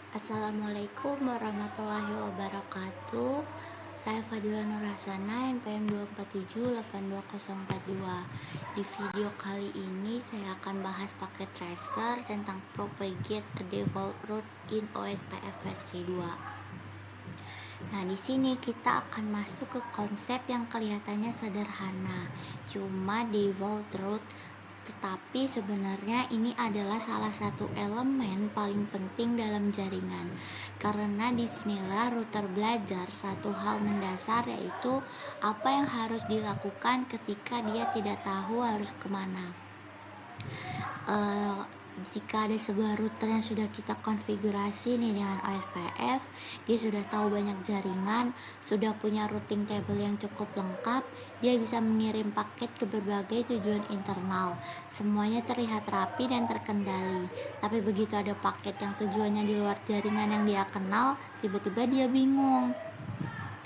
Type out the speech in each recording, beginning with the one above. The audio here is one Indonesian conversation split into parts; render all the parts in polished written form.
Assalamualaikum warahmatullahi wabarakatuh. Saya Fadila Nurhasana, NPM 2478242. Di video kali ini saya akan bahas paket tracer tentang propagate a default root in OSPF versi 2. Nah, di sini kita akan masuk ke konsep yang kelihatannya sederhana, cuma default root, tetapi sebenarnya ini adalah salah satu elemen paling penting dalam jaringan. Karena disinilah router belajar satu hal mendasar, yaitu apa yang harus dilakukan ketika dia tidak tahu harus kemana. Jika ada sebuah router yang sudah kita konfigurasi nih dengan OSPF, dia sudah tahu banyak jaringan, sudah punya routing table yang cukup lengkap, dia bisa mengirim paket ke berbagai tujuan internal. Semuanya terlihat rapi dan terkendali. Tapi begitu ada paket yang tujuannya di luar jaringan yang dia kenal, tiba-tiba dia bingung.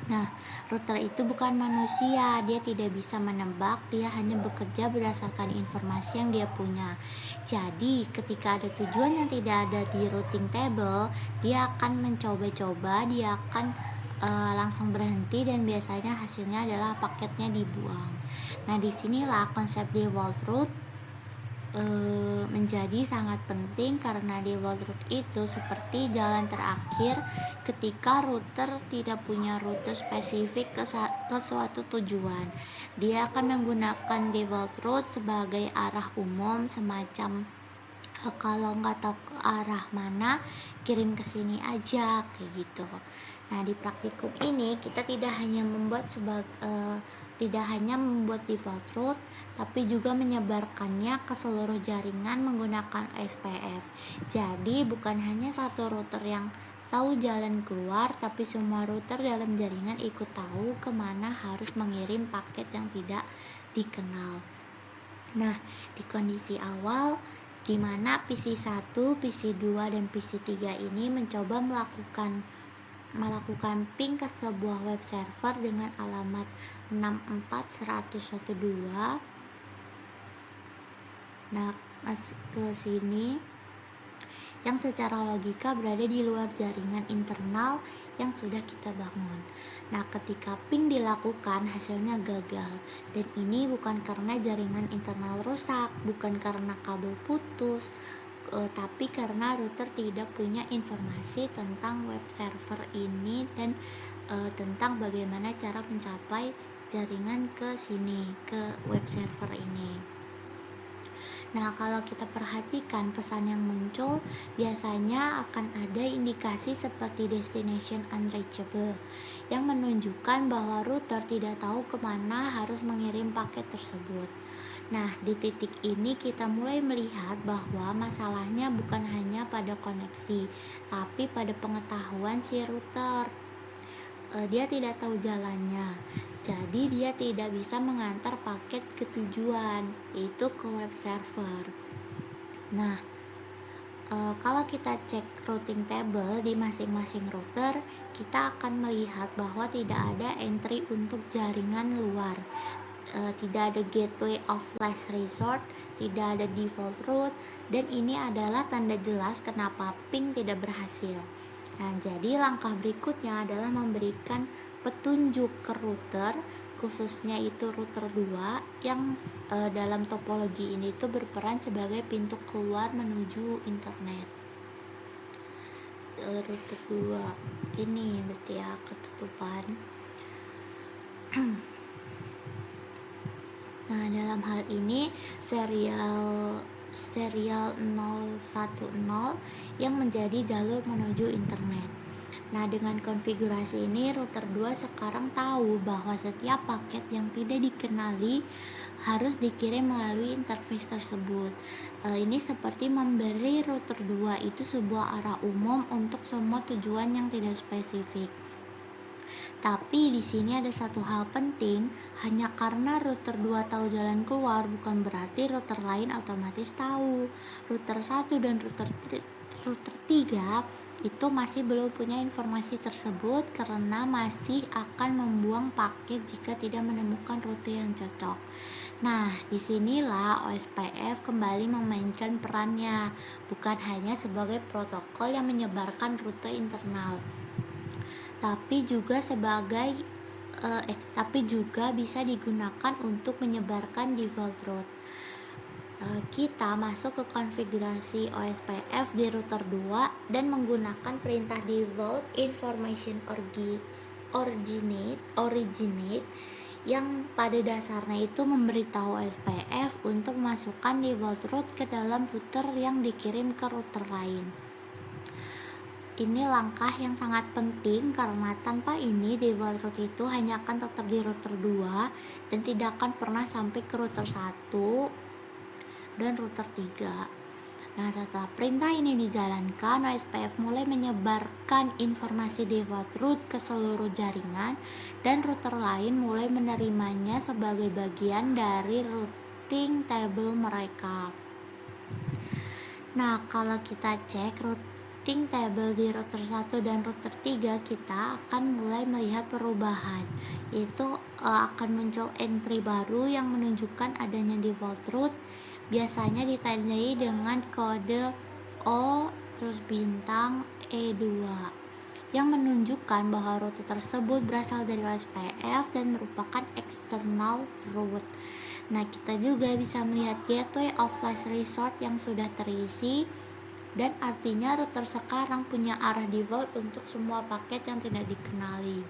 Nah, router itu bukan manusia, dia tidak bisa menebak, dia hanya bekerja berdasarkan informasi yang dia punya. Jadi, ketika ada tujuan yang tidak ada di routing table, dia akan mencoba-coba, dia akan langsung berhenti, dan biasanya hasilnya adalah paketnya dibuang. Nah, disinilah konsep default root menjadi sangat penting, karena default root itu seperti jalan terakhir ketika router tidak punya rute spesifik ke suatu tujuan. Dia akan menggunakan default root sebagai arah umum, semacam kalau nggak tahu ke arah mana, kirim ke sini aja, kayak gitu. Nah, di praktikum ini kita tidak hanya membuat default root, tapi juga menyebarkannya ke seluruh jaringan menggunakan SPF. Jadi bukan hanya satu router yang tahu jalan keluar, tapi semua router dalam jaringan ikut tahu kemana harus mengirim paket yang tidak dikenal. Nah, di kondisi awal di mana PC1, PC2, dan PC3 ini mencoba melakukan ping ke sebuah web server dengan alamat 64.112. Nah, masuk ke sini yang secara logika berada di luar jaringan internal yang sudah kita bangun. Nah, ketika ping dilakukan, hasilnya gagal, dan ini bukan karena jaringan internal rusak, bukan karena kabel putus, tapi karena router tidak punya informasi tentang web server ini dan tentang bagaimana cara mencapai jaringan ke sini, ke web server ini. Nah, kalau kita perhatikan pesan yang muncul, biasanya akan ada indikasi seperti destination unreachable, yang menunjukkan bahwa router tidak tahu kemana harus mengirim paket tersebut. Nah, di titik ini kita mulai melihat bahwa masalahnya bukan hanya pada koneksi, tapi pada pengetahuan si router. Dia tidak tahu jalannya, jadi dia tidak bisa mengantar paket ke tujuan, yaitu ke web server. Nah, kalau kita cek routing table di masing-masing router, kita akan melihat bahwa tidak ada entry untuk jaringan luar, tidak ada gateway of last resort, tidak ada default route, dan ini adalah tanda jelas kenapa ping tidak berhasil. Nah, jadi langkah berikutnya adalah memberikan petunjuk ke router, khususnya itu router 2 yang dalam topologi ini itu berperan sebagai pintu keluar menuju internet. Router 2 ini berarti ya ketutupan. Nah, dalam hal ini serial 010 yang menjadi jalur menuju internet. Nah, dengan konfigurasi ini router 2 sekarang tahu bahwa setiap paket yang tidak dikenali harus dikirim melalui interface tersebut. Ini seperti memberi router 2 itu sebuah arah umum untuk semua tujuan yang tidak spesifik. Tapi di sini ada satu hal penting, hanya karena router 2 tahu jalan keluar bukan berarti router lain otomatis tahu. Router 1 dan router 3 itu masih belum punya informasi tersebut karena masih akan membuang paket jika tidak menemukan rute yang cocok. Nah, disinilah OSPF kembali memainkan perannya, bukan hanya sebagai protokol yang menyebarkan rute internal, tapi juga bisa digunakan untuk menyebarkan default route. Kita masuk ke konfigurasi OSPF di router 2 dan menggunakan perintah default information originate yang pada dasarnya itu memberitahu OSPF untuk memasukkan default route ke dalam router yang dikirim ke router lain. Ini langkah yang sangat penting karena tanpa ini default route itu hanya akan tetap di router 2 dan tidak akan pernah sampai ke router 1 dan router 3. Nah, setelah perintah ini dijalankan, OSPF mulai menyebarkan informasi default route ke seluruh jaringan dan router lain mulai menerimanya sebagai bagian dari routing table mereka. Nah, kalau kita cek routing table di router 1 dan router 3, kita akan mulai melihat perubahan, yaitu akan muncul entry baru yang menunjukkan adanya default route, biasanya ditandai dengan kode O terus bintang E2 yang menunjukkan bahwa rute tersebut berasal dari OSPF dan merupakan external route. Nah, kita juga bisa melihat gateway of last resort yang sudah terisi, dan artinya router sekarang punya arah default untuk semua paket yang tidak dikenali.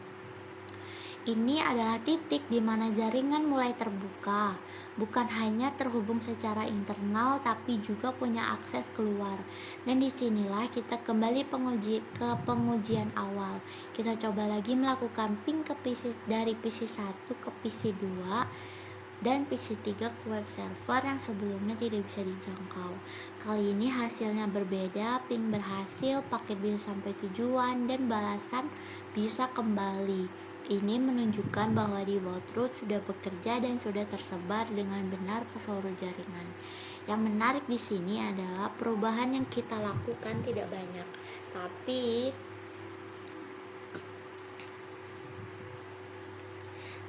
Ini adalah titik di mana jaringan mulai terbuka, bukan hanya terhubung secara internal tapi juga punya akses keluar. Dan disinilah kita kembali ke pengujian awal. Kita coba lagi melakukan ping dari PC 1 ke PC 2 dan PC 3 ke web server yang sebelumnya tidak bisa dijangkau. Kali ini hasilnya berbeda, ping berhasil, paket bisa sampai tujuan, dan balasan bisa kembali. Ini menunjukkan bahwa default route sudah bekerja dan sudah tersebar dengan benar ke seluruh jaringan. Yang menarik di sini adalah perubahan yang kita lakukan tidak banyak, tapi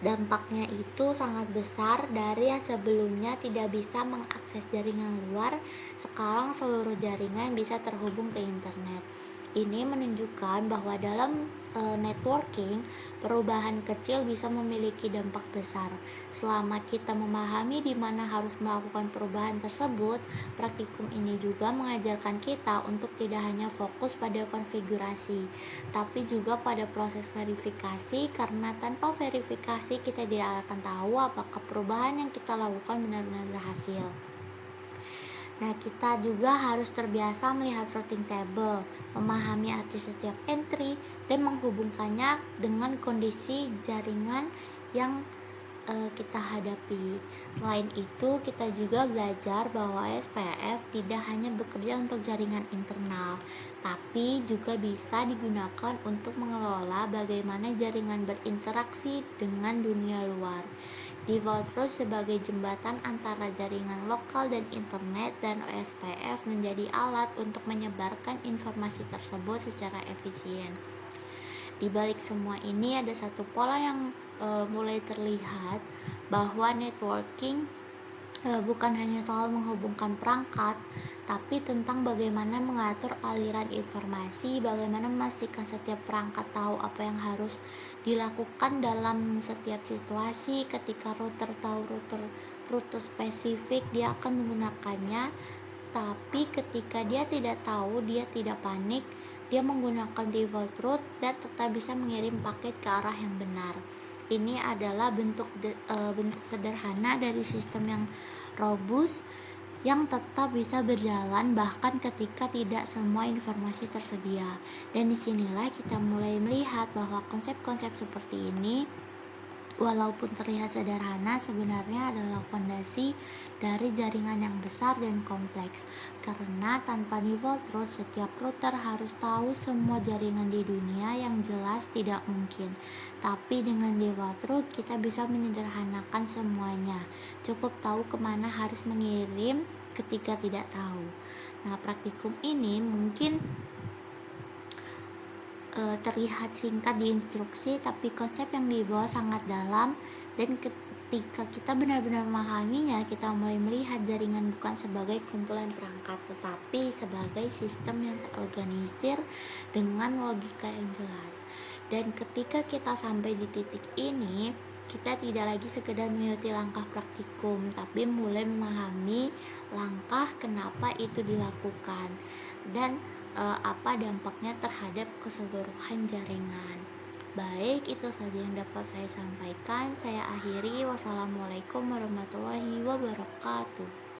dampaknya itu sangat besar. Dari yang sebelumnya tidak bisa mengakses jaringan luar, sekarang seluruh jaringan bisa terhubung ke internet. Ini menunjukkan bahwa dalam networking, perubahan kecil bisa memiliki dampak besar. Selama kita memahami di mana harus melakukan perubahan tersebut, praktikum ini juga mengajarkan kita untuk tidak hanya fokus pada konfigurasi, tapi juga pada proses verifikasi, karena tanpa verifikasi kita tidak akan tahu apakah perubahan yang kita lakukan benar-benar berhasil. Nah, kita juga harus terbiasa melihat routing table, memahami arti setiap entry, dan menghubungkannya dengan kondisi jaringan yang kita hadapi. Selain itu, kita juga belajar bahwa SPF tidak hanya bekerja untuk jaringan internal, tapi juga bisa digunakan untuk mengelola bagaimana jaringan berinteraksi dengan dunia luar. Default route sebagai jembatan antara jaringan lokal dan internet, dan OSPF menjadi alat untuk menyebarkan informasi tersebut secara efisien. Di balik semua ini ada satu pola yang mulai terlihat, bahwa networking bukan hanya soal menghubungkan perangkat, tapi tentang bagaimana mengatur aliran informasi, bagaimana memastikan setiap perangkat tahu apa yang harus dilakukan dalam setiap situasi. Ketika router tahu rute spesifik, dia akan menggunakannya, tapi ketika dia tidak tahu, dia tidak panik, dia menggunakan default route dan tetap bisa mengirim paket ke arah yang benar. Ini adalah bentuk sederhana dari sistem yang robust yang tetap bisa berjalan bahkan ketika tidak semua informasi tersedia. Dan disinilah kita mulai melihat bahwa konsep-konsep seperti ini, walaupun terlihat sederhana, sebenarnya adalah fondasi dari jaringan yang besar dan kompleks. Karena tanpa default route, setiap router harus tahu semua jaringan di dunia, yang jelas tidak mungkin. Tapi dengan default route, kita bisa menyederhanakan semuanya. Cukup tahu kemana harus mengirim ketika tidak tahu. Nah, praktikum ini mungkin terlihat singkat di instruksi, tapi konsep yang dibawa sangat dalam, dan ketika kita benar-benar memahaminya, kita mulai melihat jaringan bukan sebagai kumpulan perangkat, tetapi sebagai sistem yang terorganisir dengan logika yang jelas. Dan ketika kita sampai di titik ini, kita tidak lagi sekedar mengikuti langkah praktikum, tapi mulai memahami langkah kenapa itu dilakukan dan apa dampaknya terhadap keseluruhan jaringan. Baik, itu saja yang dapat saya sampaikan. Saya akhiri. Wassalamualaikum warahmatullahi wabarakatuh.